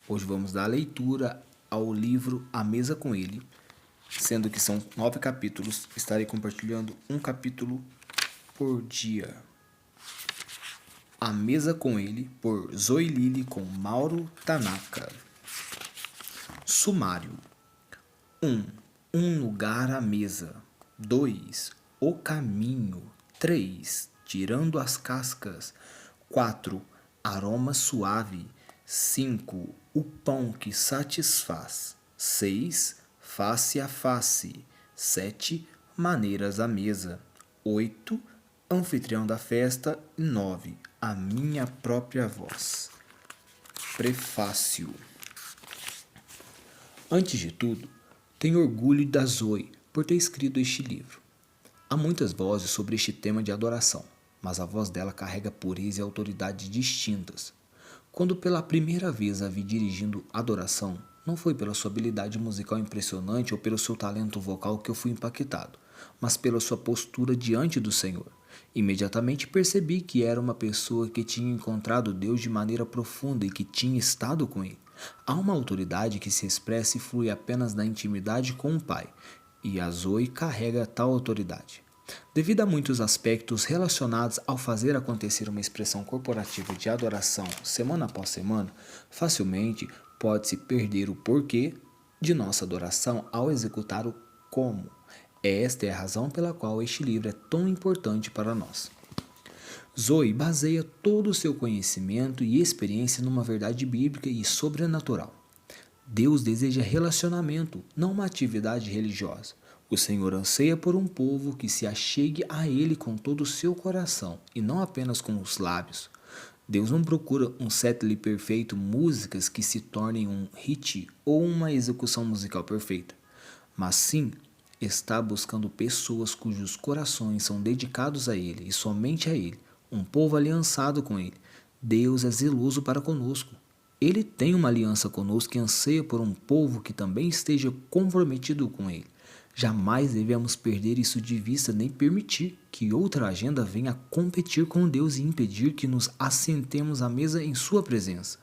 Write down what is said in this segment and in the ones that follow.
Hoje vamos dar leitura ao livro A Mesa com Ele, sendo que são 9 capítulos. Estarei compartilhando um capítulo por dia. A Mesa com Ele, por Zoe Lili com Mauro Tanaka. Sumário: 1. Um lugar à mesa. 2. O caminho. 3. Tirando as cascas. 4. Aroma suave. 5. O pão que satisfaz. 6. Face a face. 7. Maneiras à mesa. 8. Anfitrião da festa. 9. A minha própria voz. Prefácio. Antes de tudo, tenho orgulho da Zoe por ter escrito este livro. Há muitas vozes sobre este tema de adoração, mas a voz dela carrega pureza e autoridade distintas. Quando pela primeira vez a vi dirigindo adoração, não foi pela sua habilidade musical impressionante ou pelo seu talento vocal que eu fui impactado, mas pela sua postura diante do Senhor. Imediatamente percebi que era uma pessoa que tinha encontrado Deus de maneira profunda e que tinha estado com Ele. Há uma autoridade que se expressa e flui apenas na intimidade com o Pai, e a Zoe carrega tal autoridade. Devido a muitos aspectos relacionados ao fazer acontecer uma expressão corporativa de adoração semana após semana, facilmente pode-se perder o porquê de nossa adoração ao executar o como. Esta é a razão pela qual este livro é tão importante para nós. Zoe baseia todo o seu conhecimento e experiência numa verdade bíblica e sobrenatural. Deus deseja relacionamento, não uma atividade religiosa. O Senhor anseia por um povo que se achegue a Ele com todo o seu coração e não apenas com os lábios. Deus não procura um setlist perfeito, músicas que se tornem um hit ou uma execução musical perfeita, mas sim está buscando pessoas cujos corações são dedicados a Ele e somente a Ele, um povo aliançado com Ele. Deus é zeloso para conosco. Ele tem uma aliança conosco e anseia por um povo que também esteja comprometido com Ele. Jamais devemos perder isso de vista nem permitir que outra agenda venha competir com Deus e impedir que nos assentemos à mesa em Sua presença.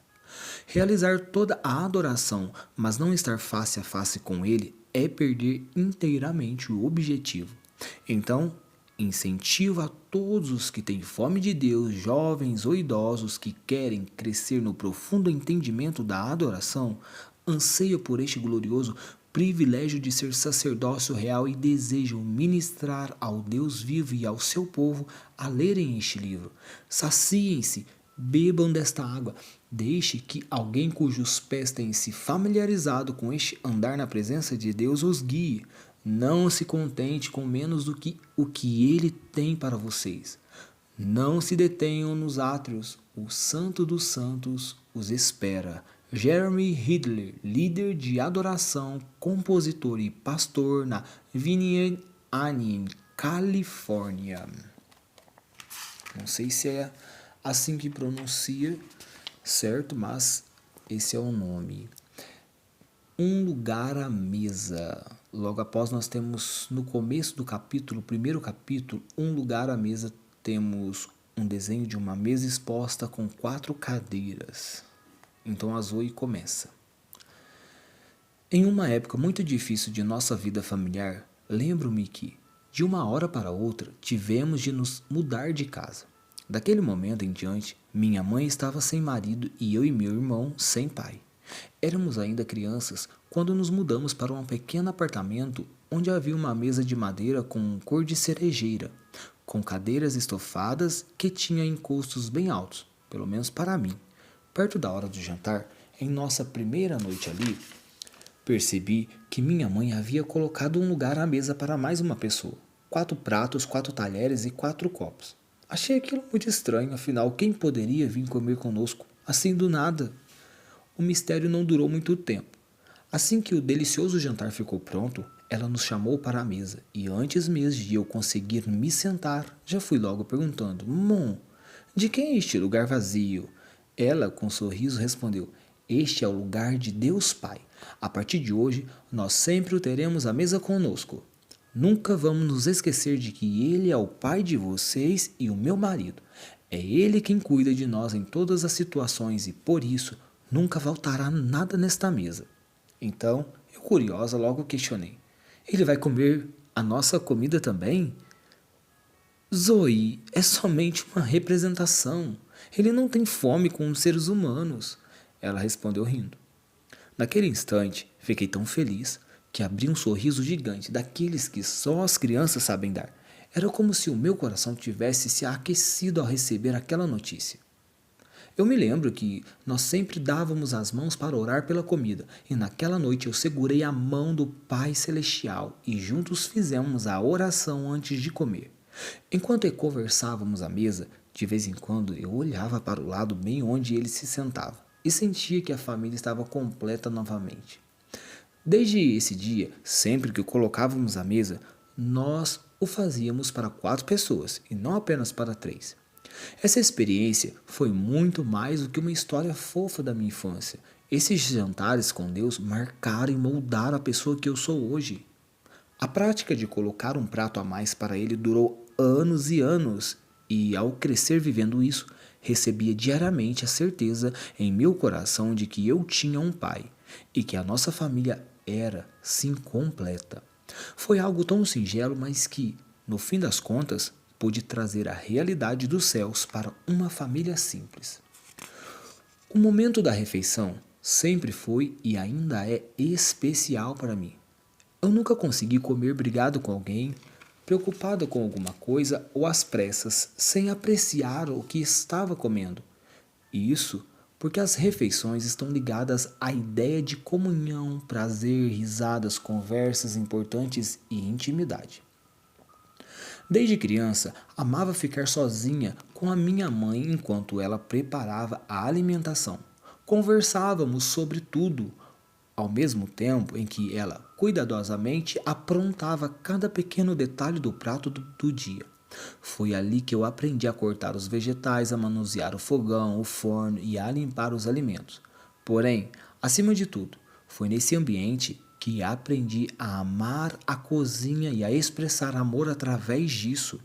Realizar toda a adoração, mas não estar face a face com Ele, é perder inteiramente o objetivo. Então, incentivo a todos os que têm fome de Deus, jovens ou idosos que querem crescer no profundo entendimento da adoração, anseiam por este glorioso privilégio de ser sacerdócio real e desejam ministrar ao Deus vivo e ao seu povo a lerem este livro. Saciem-se, bebam desta água, deixe que alguém cujos pés têm se familiarizado com este andar na presença de Deus os guie. Não se contente com menos do que o que Ele tem para vocês. Não se detenham nos átrios, o Santo dos Santos os espera. Jeremy Hidler, líder de adoração, compositor e pastor na Vineyard Inn, Califórnia. Não sei se é assim que pronuncia, certo? Mas esse é o nome. Um lugar à mesa. Logo após nós temos no começo do capítulo, primeiro capítulo, um lugar à mesa, temos um desenho de uma mesa exposta com 4 cadeiras. Então a Zoe começa. Em uma época muito difícil de nossa vida familiar, lembro-me que, de uma hora para outra, tivemos de nos mudar de casa. Daquele momento em diante, minha mãe estava sem marido e eu e meu irmão sem pai. Éramos ainda crianças quando nos mudamos para um pequeno apartamento onde havia uma mesa de madeira com cor de cerejeira, com cadeiras estofadas que tinha encostos bem altos, pelo menos para mim. Perto da hora do jantar, em nossa primeira noite ali, percebi que minha mãe havia colocado um lugar à mesa para mais uma pessoa. 4 pratos, 4 talheres e 4 copos. Achei aquilo muito estranho, afinal, quem poderia vir comer conosco assim do nada? O mistério não durou muito tempo. Assim que o delicioso jantar ficou pronto, ela nos chamou para a mesa e antes mesmo de eu conseguir me sentar, já fui logo perguntando: Mom, de quem é este lugar vazio? Ela, com um sorriso, respondeu: Este é o lugar de Deus Pai. A partir de hoje, nós sempre o teremos à mesa conosco. Nunca vamos nos esquecer de que Ele é o Pai de vocês e o meu marido. É Ele quem cuida de nós em todas as situações e, por isso, nunca faltará nada nesta mesa. Então, eu curiosa logo questionei: ele vai comer a nossa comida também? Zoe é somente uma representação. Ele não tem fome com os seres humanos. Ela respondeu rindo. Naquele instante, fiquei tão feliz que abri um sorriso gigante daqueles que só as crianças sabem dar. Era como se o meu coração tivesse se aquecido ao receber aquela notícia. Eu me lembro que nós sempre dávamos as mãos para orar pela comida, e naquela noite eu segurei a mão do Pai Celestial e juntos fizemos a oração antes de comer. Enquanto conversávamos à mesa, de vez em quando eu olhava para o lado bem onde ele se sentava e sentia que a família estava completa novamente. Desde esse dia, sempre que o colocávamos à mesa, nós o fazíamos para 4 pessoas e não apenas para 3. Essa experiência foi muito mais do que uma história fofa da minha infância. Esses jantares com Deus marcaram e moldaram a pessoa que eu sou hoje. A prática de colocar um prato a mais para ele durou anos e anos, e ao crescer vivendo isso, recebia diariamente a certeza em meu coração de que eu tinha um pai e que a nossa família era, sim, completa. Foi algo tão singelo, mas que, no fim das contas, pôde trazer a realidade dos céus para uma família simples. O momento da refeição sempre foi e ainda é especial para mim. Eu nunca consegui comer brigado com alguém, preocupado com alguma coisa ou às pressas, sem apreciar o que estava comendo. E isso porque as refeições estão ligadas à ideia de comunhão, prazer, risadas, conversas importantes e intimidade. Desde criança, amava ficar sozinha com a minha mãe enquanto ela preparava a alimentação. Conversávamos sobre tudo, ao mesmo tempo em que ela cuidadosamente aprontava cada pequeno detalhe do prato do dia. Foi ali que eu aprendi a cortar os vegetais, a manusear o fogão, o forno e a limpar os alimentos. Porém, acima de tudo, foi nesse ambiente que aprendi a amar a cozinha e a expressar amor através disso.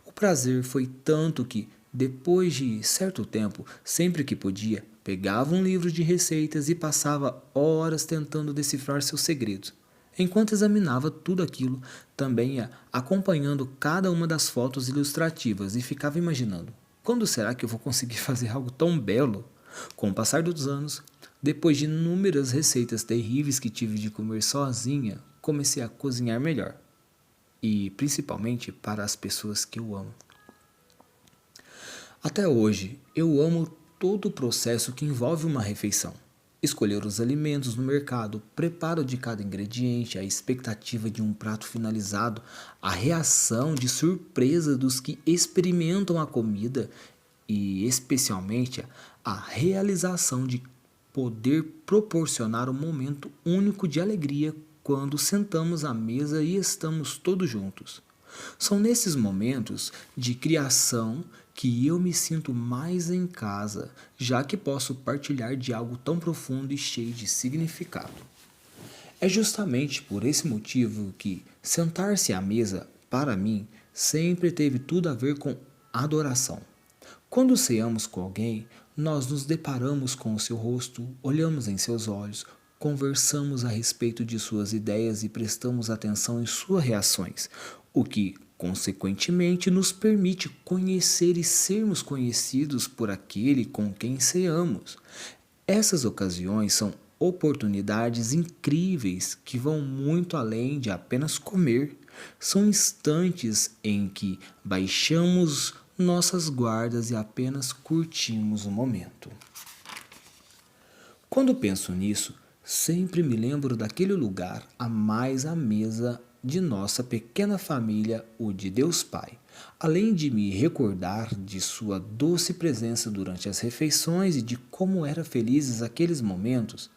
O prazer foi tanto que, depois de certo tempo, sempre que podia, pegava um livro de receitas e passava horas tentando decifrar seus segredos. Enquanto examinava tudo aquilo, também ia acompanhando cada uma das fotos ilustrativas e ficava imaginando: quando será que eu vou conseguir fazer algo tão belo? Com o passar dos anos, depois de inúmeras receitas terríveis que tive de comer sozinha, comecei a cozinhar melhor. E principalmente para as pessoas que eu amo. Até hoje, eu amo todo o processo que envolve uma refeição. Escolher os alimentos no mercado, preparo de cada ingrediente, a expectativa de um prato finalizado, a reação de surpresa dos que experimentam a comida e, especialmente, a realização de poder proporcionar um momento único de alegria quando sentamos à mesa e estamos todos juntos. São nesses momentos de criação que eu me sinto mais em casa, já que posso partilhar de algo tão profundo e cheio de significado. É justamente por esse motivo que sentar-se à mesa, para mim, sempre teve tudo a ver com adoração. Quando ceamos com alguém, nós nos deparamos com o seu rosto, olhamos em seus olhos, conversamos a respeito de suas ideias e prestamos atenção em suas reações, o que, consequentemente, nos permite conhecer e sermos conhecidos por aquele com quem ceamos. Essas ocasiões são oportunidades incríveis que vão muito além de apenas comer. São instantes em que baixamos nossas guardas e apenas curtimos o momento. Quando penso nisso, sempre me lembro daquele lugar a mais à mesa de nossa pequena família, o de Deus Pai. Além de me recordar de sua doce presença durante as refeições e de como eram felizes aqueles momentos,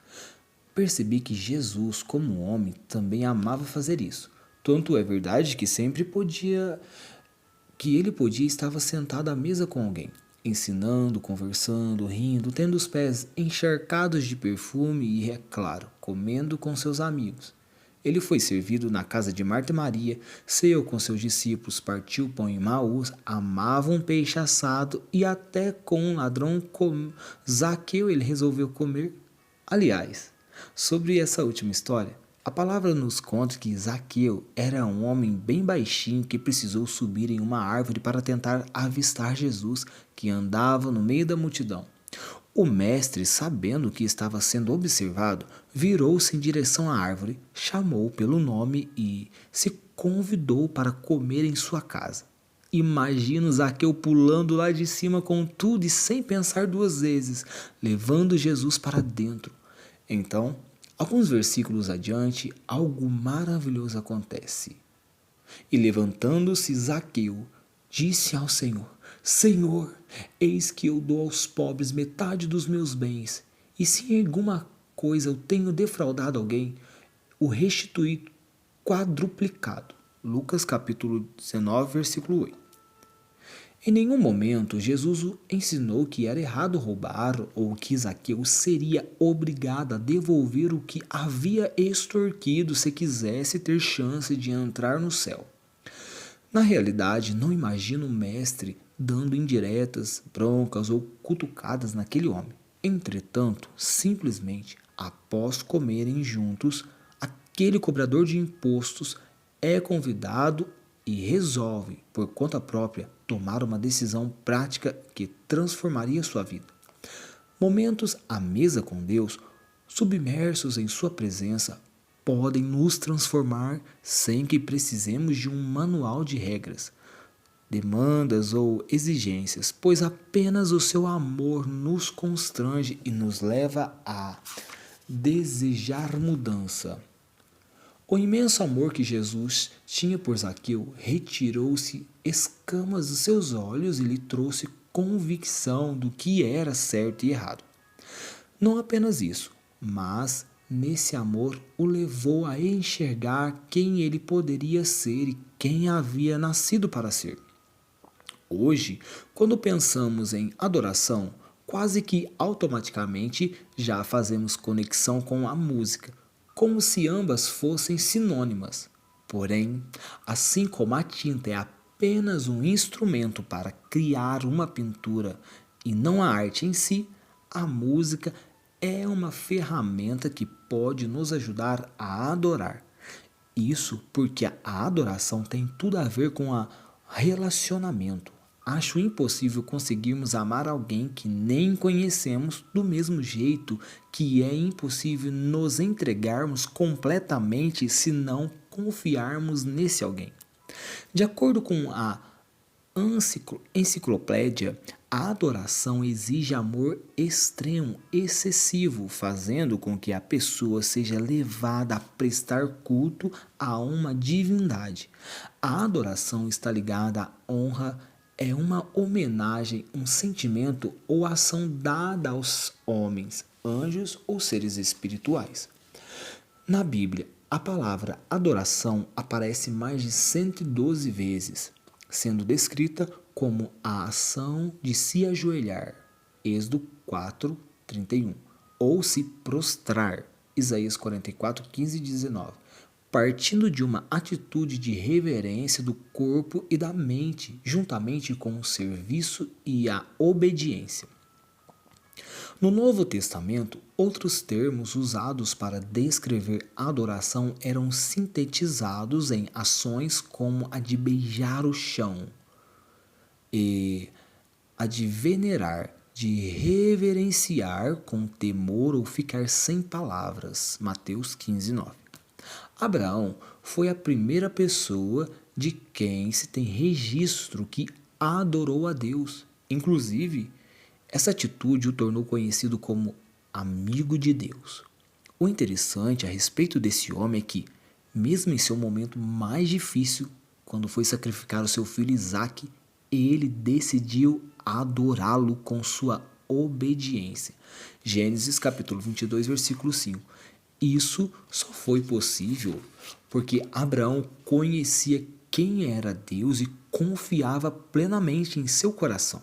percebi que Jesus, como homem, também amava fazer isso. Tanto é verdade que ele podia estava sentado à mesa com alguém, ensinando, conversando, rindo, tendo os pés encharcados de perfume e, é claro, comendo com seus amigos. Ele foi servido na casa de Marta e Maria, ceou com seus discípulos, partiu o pão em Maús, amava um peixe assado e até com um ladrão Zaqueu ele resolveu comer. Aliás, sobre essa última história, a palavra nos conta que Zaqueu era um homem bem baixinho que precisou subir em uma árvore para tentar avistar Jesus, que andava no meio da multidão. O mestre, sabendo que estava sendo observado, virou-se em direção à árvore, chamou pelo nome e se convidou para comer em sua casa. Imagina Zaqueu pulando lá de cima com tudo e sem pensar duas vezes, levando Jesus para dentro. Então, alguns versículos adiante, algo maravilhoso acontece. E levantando-se Zaqueu, disse ao Senhor: Senhor, eis que eu dou aos pobres metade dos meus bens, e se em alguma coisa eu tenho defraudado alguém, o restituí quadruplicado. Lucas capítulo 19, versículo 8. Em nenhum momento Jesus ensinou que era errado roubar ou que Zaqueu seria obrigado a devolver o que havia extorquido se quisesse ter chance de entrar no céu. Na realidade, não imagino o mestre dando indiretas, broncas ou cutucadas naquele homem. Entretanto, simplesmente, após comerem juntos, aquele cobrador de impostos é convidado e resolve, por conta própria, tomar uma decisão prática que transformaria sua vida. Momentos à mesa com Deus, submersos em sua presença, podem nos transformar sem que precisemos de um manual de regras, demandas ou exigências, pois apenas o seu amor nos constrange e nos leva a desejar mudança. O imenso amor que Jesus tinha por Zaqueu retirou-se escamas dos seus olhos e lhe trouxe convicção do que era certo e errado. Não apenas isso, mas nesse amor o levou a enxergar quem ele poderia ser e quem havia nascido para ser. Hoje, quando pensamos em adoração, quase que automaticamente já fazemos conexão com a música, como se ambas fossem sinônimas. Porém, assim como a tinta é apenas um instrumento para criar uma pintura e não a arte em si, a música é uma ferramenta que pode nos ajudar a adorar. Isso porque a adoração tem tudo a ver com a relacionamento. Acho impossível conseguirmos amar alguém que nem conhecemos do mesmo jeito que é impossível nos entregarmos completamente se não confiarmos nesse alguém. De acordo com a enciclopédia, a adoração exige amor extremo, excessivo, fazendo com que a pessoa seja levada a prestar culto a uma divindade. A adoração está ligada à honra, é uma homenagem, um sentimento ou ação dada aos homens, anjos ou seres espirituais. Na Bíblia, a palavra adoração aparece mais de 112 vezes, sendo descrita como a ação de se ajoelhar, Êxodo 4:31, ou se prostrar, Isaías 44:15 e 19, partindo de uma atitude de reverência do corpo e da mente, juntamente com o serviço e a obediência. No Novo Testamento, outros termos usados para descrever a adoração eram sintetizados em ações como a de beijar o chão e a de venerar, de reverenciar com temor ou ficar sem palavras. Mateus 15:9. Abraão foi a primeira pessoa de quem se tem registro que adorou a Deus. Inclusive, essa atitude o tornou conhecido como amigo de Deus. O interessante a respeito desse homem é que, mesmo em seu momento mais difícil, quando foi sacrificar o seu filho Isaque, ele decidiu adorá-lo com sua obediência. Gênesis capítulo 22, versículo 5. Isso só foi possível porque Abraão conhecia quem era Deus e confiava plenamente em seu coração.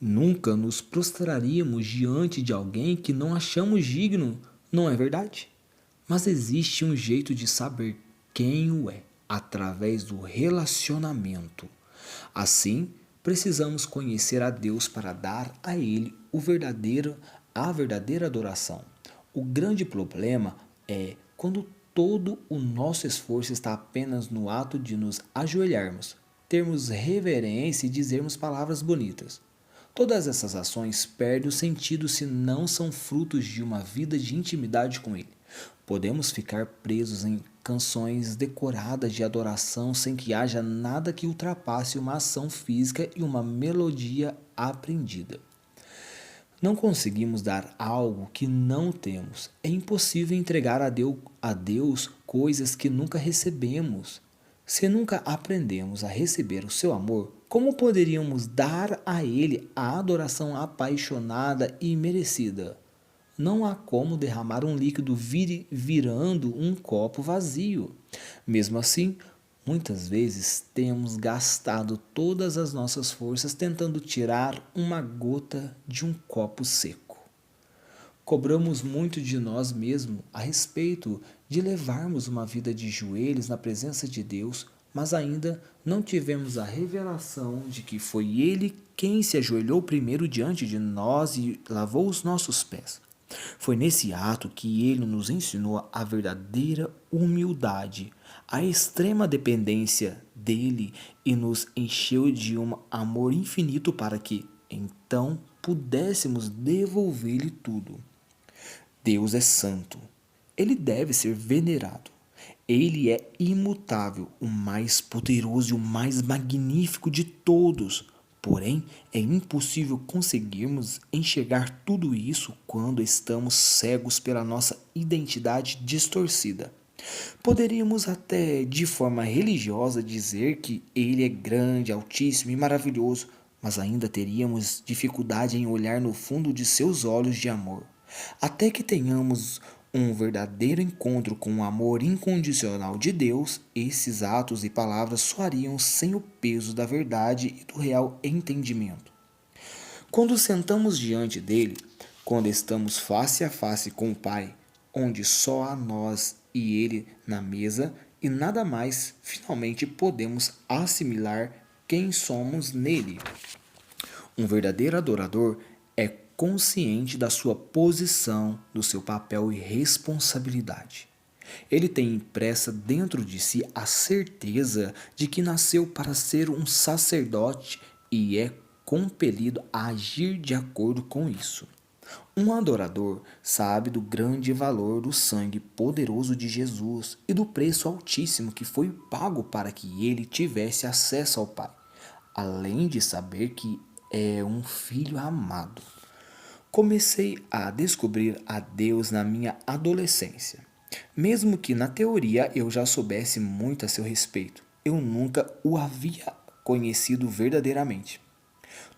Nunca nos prostraríamos diante de alguém que não achamos digno, não é verdade? Mas existe um jeito de saber quem o é, através do relacionamento. Assim, precisamos conhecer a Deus para dar a Ele a verdadeira adoração. O grande problema é quando todo o nosso esforço está apenas no ato de nos ajoelharmos, termos reverência e dizermos palavras bonitas. Todas essas ações perdem o sentido se não são frutos de uma vida de intimidade com Ele. Podemos ficar presos em canções decoradas de adoração sem que haja nada que ultrapasse uma ação física e uma melodia aprendida. Não conseguimos dar algo que não temos. É impossível entregar a Deus coisas que nunca recebemos. Se nunca aprendemos a receber o seu amor, como poderíamos dar a Ele a adoração apaixonada e merecida? Não há como derramar um líquido virando um copo vazio. Mesmo assim, muitas vezes temos gastado todas as nossas forças tentando tirar uma gota de um copo seco. Cobramos muito de nós mesmos a respeito de levarmos uma vida de joelhos na presença de Deus, mas ainda não tivemos a revelação de que foi Ele quem se ajoelhou primeiro diante de nós e lavou os nossos pés. Foi nesse ato que Ele nos ensinou a verdadeira humildade, a extrema dependência dele e nos encheu de um amor infinito para que, então, pudéssemos devolver-lhe tudo. Deus é santo. Ele deve ser venerado. Ele é imutável, o mais poderoso e o mais magnífico de todos. Porém, é impossível conseguirmos enxergar tudo isso quando estamos cegos pela nossa identidade distorcida. Poderíamos até, de forma religiosa, dizer que Ele é grande, altíssimo e maravilhoso, mas ainda teríamos dificuldade em olhar no fundo de seus olhos de amor. Até que tenhamos um verdadeiro encontro com o amor incondicional de Deus, esses atos e palavras soariam sem o peso da verdade e do real entendimento. Quando sentamos diante dele, quando estamos face a face com o Pai, onde só há nós e ele na mesa e nada mais, finalmente podemos assimilar quem somos nele. Um verdadeiro adorador é consciente da sua posição, do seu papel e responsabilidade. Ele tem impressa dentro de si a certeza de que nasceu para ser um sacerdote e é compelido a agir de acordo com isso. Um adorador sabe do grande valor do sangue poderoso de Jesus e do preço altíssimo que foi pago para que ele tivesse acesso ao Pai, além de saber que é um filho amado. Comecei a descobrir a Deus na minha adolescência. Mesmo que na teoria eu já soubesse muito a seu respeito, eu nunca o havia conhecido verdadeiramente.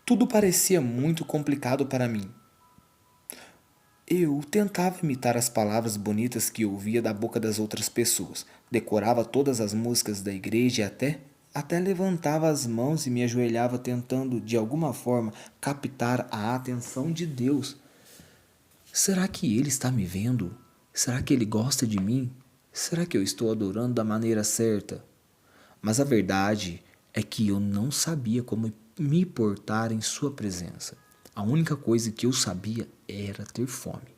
Tudo parecia muito complicado para mim. Eu tentava imitar as palavras bonitas que ouvia da boca das outras pessoas, decorava todas as músicas da igreja e até levantava as mãos e me ajoelhava tentando, de alguma forma, captar a atenção de Deus. Será que Ele está me vendo? Será que Ele gosta de mim? Será que eu estou adorando da maneira certa? Mas a verdade é que eu não sabia como me portar em sua presença. A única coisa que eu sabia era ter fome.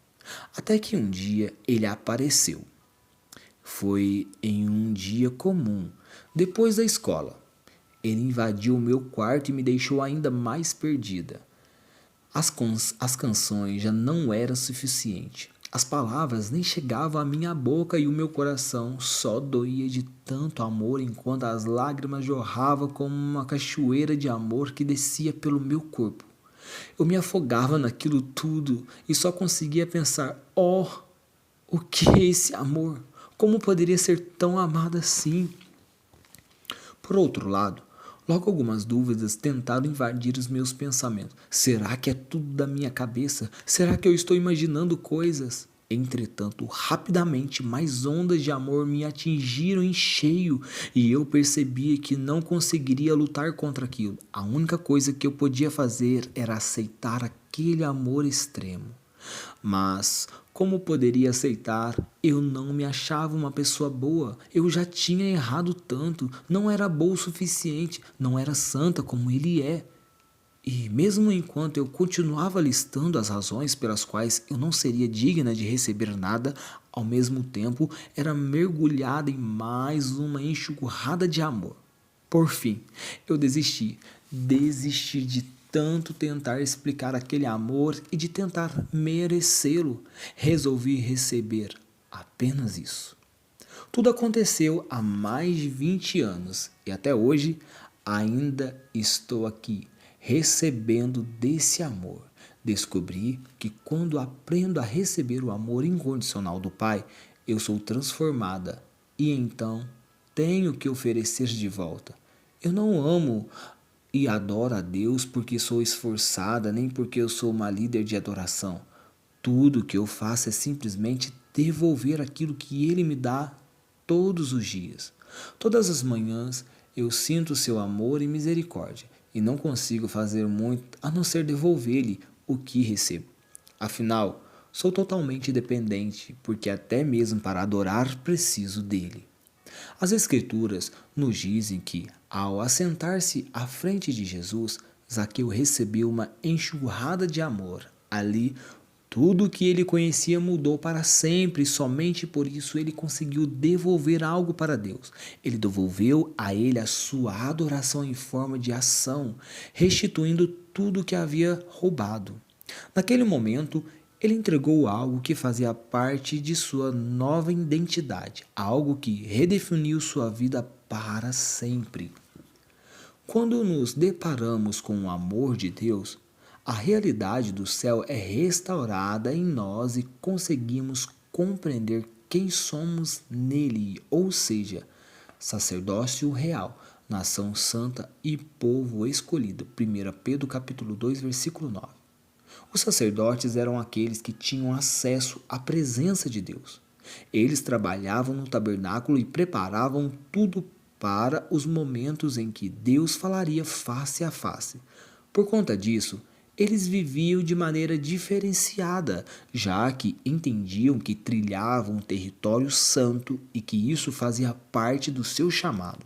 Até que um dia ele apareceu. Foi em um dia comum, depois da escola. Ele invadiu o meu quarto e me deixou ainda mais perdida. As canções já não eram suficientes. As palavras nem chegavam à minha boca e o meu coração só doía de tanto amor enquanto as lágrimas jorravam como uma cachoeira de amor que descia pelo meu corpo. Eu me afogava naquilo tudo e só conseguia pensar: oh, o que é esse amor? Como poderia ser tão amada assim? Por outro lado, logo algumas dúvidas tentaram invadir os meus pensamentos. Será que é tudo da minha cabeça? Será que eu estou imaginando coisas? Entretanto, rapidamente mais ondas de amor me atingiram em cheio e eu percebia que não conseguiria lutar contra aquilo. A única coisa que eu podia fazer era aceitar aquele amor extremo. Mas, Como poderia aceitar? Eu não me achava uma pessoa boa. Eu já tinha errado tanto. Não era boa o suficiente. Não era santa como ele é. E mesmo enquanto eu continuava listando as razões pelas quais eu não seria digna de receber nada, ao mesmo tempo era mergulhada em mais uma enxurrada de amor. Por fim, eu desisti. Desisti de tanto tentar explicar aquele amor e de tentar merecê-lo. Resolvi receber apenas isso. Tudo aconteceu há mais de 20 anos e até hoje ainda estou aqui, recebendo desse amor. Descobri que quando aprendo a receber o amor incondicional do Pai, eu sou transformada e então tenho que oferecer de volta. Eu não amo e adoro a Deus porque sou esforçada, nem porque eu sou uma líder de adoração. Tudo que eu faço é simplesmente devolver aquilo que Ele me dá todos os dias. Todas as manhãs eu sinto seu amor e misericórdia e não consigo fazer muito a não ser devolver-lhe o que recebo. Afinal, sou totalmente dependente, porque até mesmo para adorar preciso dele. As Escrituras nos dizem que, ao assentar-se à frente de Jesus, Zaqueu recebeu uma enxurrada de amor. Ali, tudo o que ele conhecia mudou para sempre e somente por isso ele conseguiu devolver algo para Deus. Ele devolveu a ele a sua adoração em forma de ação, restituindo tudo o que havia roubado. Naquele momento, ele entregou algo que fazia parte de sua nova identidade, algo que redefiniu sua vida para sempre. Quando nos deparamos com o amor de Deus, a realidade do céu é restaurada em nós e conseguimos compreender quem somos nele, ou seja, sacerdócio real, nação santa e povo escolhido. 1 Pedro capítulo 2, versículo 9. Os sacerdotes eram aqueles que tinham acesso à presença de Deus. Eles trabalhavam no tabernáculo e preparavam tudo para os momentos em que Deus falaria face a face. Por conta disso, eles viviam de maneira diferenciada, já que entendiam que trilhavam um território santo e que isso fazia parte do seu chamado.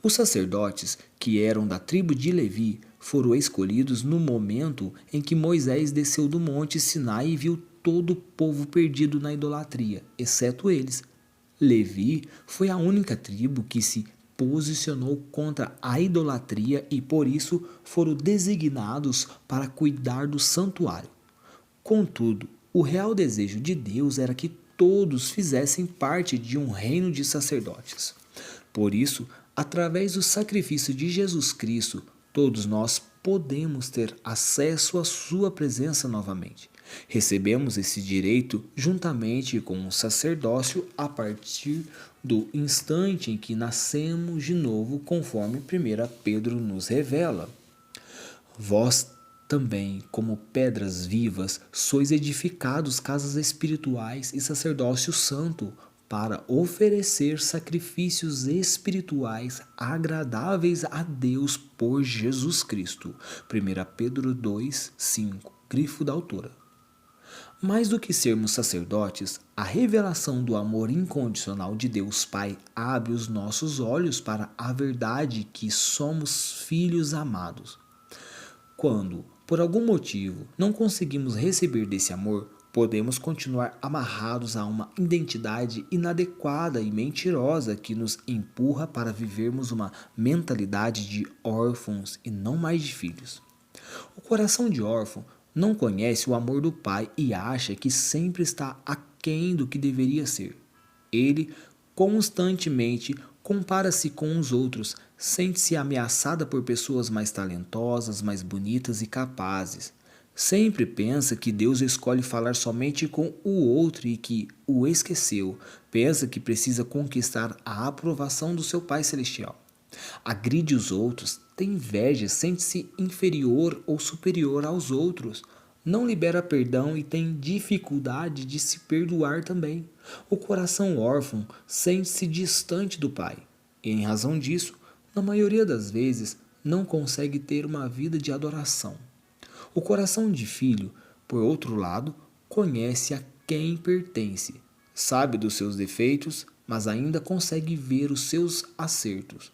Os sacerdotes, que eram da tribo de Levi, foram escolhidos no momento em que Moisés desceu do monte Sinai e viu todo o povo perdido na idolatria, exceto eles. Levi foi a única tribo que se posicionou contra a idolatria e por isso foram designados para cuidar do santuário. Contudo, o real desejo de Deus era que todos fizessem parte de um reino de sacerdotes. Por isso, através do sacrifício de Jesus Cristo, todos nós podemos ter acesso à sua presença novamente. Recebemos esse direito juntamente com o sacerdócio a partir do instante em que nascemos de novo, conforme 1 Pedro nos revela. Vós também, como pedras vivas, sois edificados casas espirituais e sacerdócio santo, para oferecer sacrifícios espirituais agradáveis a Deus por Jesus Cristo. 1 Pedro 2, 5, grifo da autora. Mais do que sermos sacerdotes, a revelação do amor incondicional de Deus Pai abre os nossos olhos para a verdade que somos filhos amados. Quando, por algum motivo, não conseguimos receber desse amor, podemos continuar amarrados a uma identidade inadequada e mentirosa que nos empurra para vivermos uma mentalidade de órfãos e não mais de filhos. O coração de órfão não conhece o amor do Pai e acha que sempre está aquém do que deveria ser. Ele constantemente compara-se com os outros, sente-se ameaçada por pessoas mais talentosas, mais bonitas e capazes. Sempre pensa que Deus escolhe falar somente com o outro e que o esqueceu. Pensa que precisa conquistar a aprovação do seu Pai Celestial. Agride os outros, tem inveja, sente-se inferior ou superior aos outros. Não libera perdão e tem dificuldade de se perdoar também. O coração órfão sente-se distante do Pai. E em razão disso, na maioria das vezes, não consegue ter uma vida de adoração. O coração de filho, por outro lado, conhece a quem pertence, sabe dos seus defeitos, mas ainda consegue ver os seus acertos.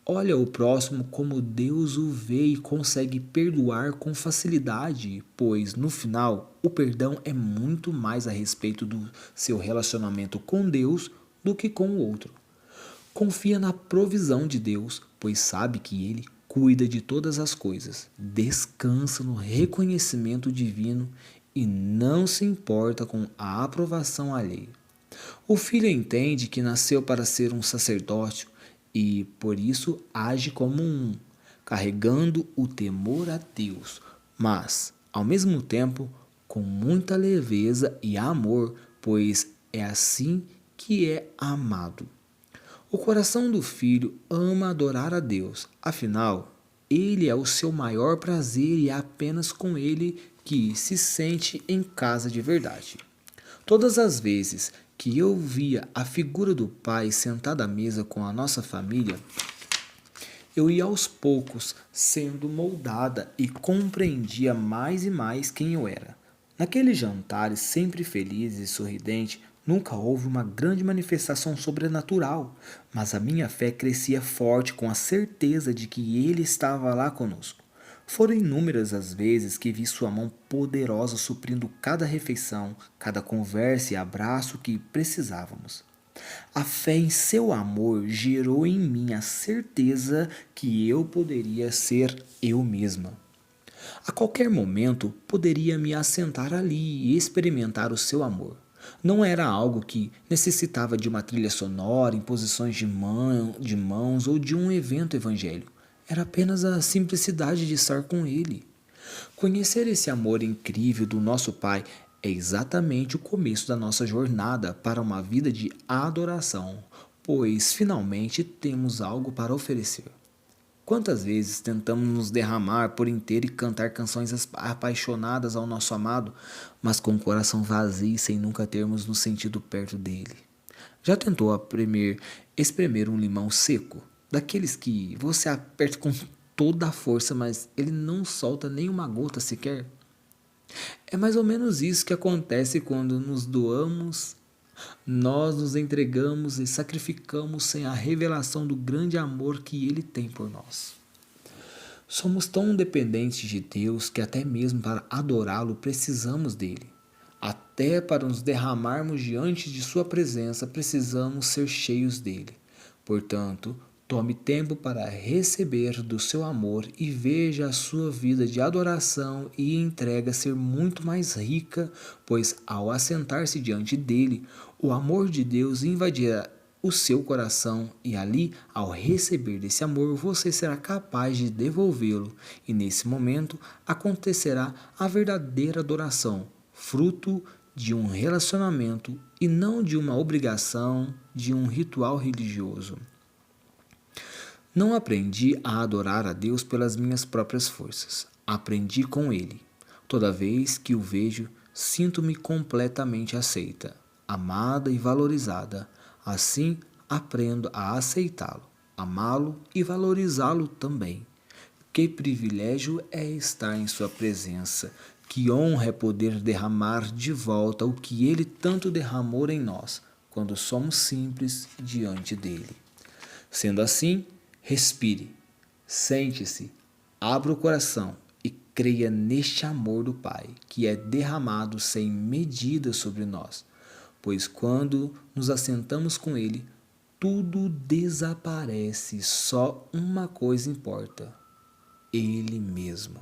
Olha o próximo como Deus o vê e consegue perdoar com facilidade, pois no final o perdão é muito mais a respeito do seu relacionamento com Deus do que com o outro. Confia na provisão de Deus, pois sabe que Ele cuida de todas as coisas. Descansa no reconhecimento divino e não se importa com a aprovação alheia. O filho entende que nasceu para ser um sacerdote e, por isso, age como um, carregando o temor a Deus, mas, ao mesmo tempo, com muita leveza e amor, pois é assim que é amado. O coração do filho ama adorar a Deus, afinal, ele é o seu maior prazer e é apenas com ele que se sente em casa de verdade. Todas as vezes que eu via a figura do pai sentada à mesa com a nossa família, eu ia aos poucos sendo moldada e compreendia mais e mais quem eu era. Naqueles jantares sempre feliz e sorridente, nunca houve uma grande manifestação sobrenatural, mas a minha fé crescia forte com a certeza de que Ele estava lá conosco. Foram inúmeras as vezes que vi sua mão poderosa suprindo cada refeição, cada conversa e abraço que precisávamos. A fé em seu amor gerou em mim a certeza que eu poderia ser eu mesma. A qualquer momento poderia me assentar ali e experimentar o seu amor. Não era algo que necessitava de uma trilha sonora, imposições de mãos ou de um evento evangélico. Era apenas a simplicidade de estar com Ele. Conhecer esse amor incrível do nosso Pai é exatamente o começo da nossa jornada para uma vida de adoração, pois finalmente temos algo para oferecer. Quantas vezes tentamos nos derramar por inteiro e cantar canções apaixonadas ao nosso amado, mas com o coração vazio e sem nunca termos nos sentido perto dele? Já tentou espremer um limão seco? Daqueles que você aperta com toda a força, mas ele não solta nem uma gota sequer? É mais ou menos isso que acontece quando nos doamos. Nós nos entregamos e sacrificamos sem a revelação do grande amor que Ele tem por nós. Somos tão dependentes de Deus que até mesmo para adorá-lo precisamos dele. Até para nos derramarmos diante de sua presença precisamos ser cheios dele. Portanto, tome tempo para receber do seu amor e veja a sua vida de adoração e entrega ser muito mais rica, pois ao assentar-se diante dele, o amor de Deus invadirá o seu coração e ali, ao receber desse amor, você será capaz de devolvê-lo e nesse momento acontecerá a verdadeira adoração, fruto de um relacionamento e não de uma obrigação, de um ritual religioso. Não aprendi a adorar a Deus pelas minhas próprias forças. Aprendi com Ele. Toda vez que o vejo, sinto-me completamente aceita, amada e valorizada. Assim, aprendo a aceitá-lo, amá-lo e valorizá-lo também. Que privilégio é estar em sua presença. Que honra é poder derramar de volta o que Ele tanto derramou em nós, quando somos simples diante dele. Sendo assim, respire, sente-se, abra o coração e creia neste amor do Pai, que é derramado sem medida sobre nós, pois quando nos assentamos com Ele, tudo desaparece, só uma coisa importa: Ele mesmo.